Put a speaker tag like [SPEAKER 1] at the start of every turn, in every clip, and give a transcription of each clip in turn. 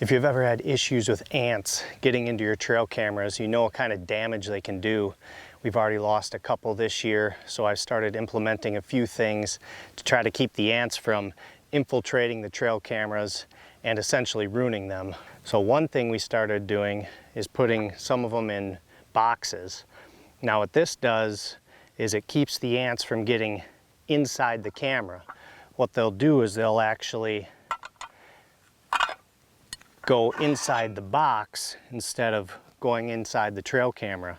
[SPEAKER 1] If you've ever had issues with ants getting into your trail cameras, you know what kind of damage they can do. We've already lost a couple this year, so I started implementing a few things to try to keep the ants from infiltrating the trail cameras and essentially ruining them. So one thing we started doing is putting some of them in boxes. Now what this does is it keeps the ants from getting inside the camera. What they'll do is they'll actually go inside the box instead of going inside the trail camera.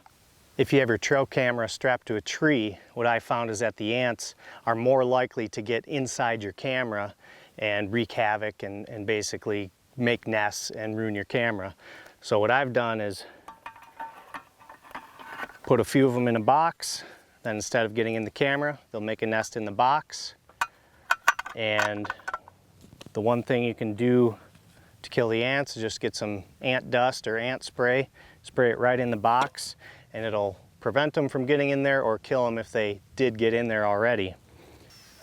[SPEAKER 1] If you have your trail camera strapped to a tree, what I found is that the ants are more likely to get inside your camera and wreak havoc and basically make nests and ruin your camera. So what I've done is put a few of them in a box, then instead of getting in the camera, they'll make a nest in the box. And the one thing you can do to kill the ants is just get some ant dust or ant spray, spray it right in the box, and it'll prevent them from getting in there or kill them if they did get in there already.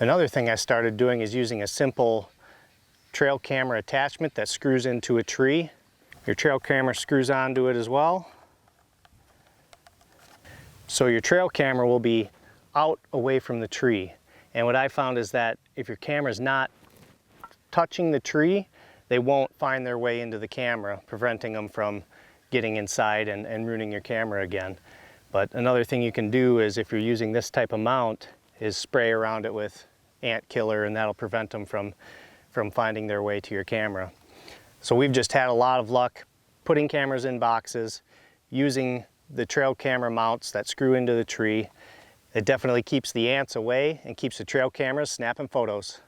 [SPEAKER 1] Another thing I started doing is using a simple trail camera attachment that screws into a tree. Your trail camera screws onto it as well. So your trail camera will be out away from the tree. And what I found is that if your camera's not touching the tree, they won't find their way into the camera, preventing them from getting inside and ruining your camera again. But another thing you can do is, if you're using this type of mount, is spray around it with ant killer, and that'll prevent them from finding their way to your camera. So we've just had a lot of luck putting cameras in boxes, using the trail camera mounts that screw into the tree. It definitely keeps the ants away and keeps the trail cameras snapping photos.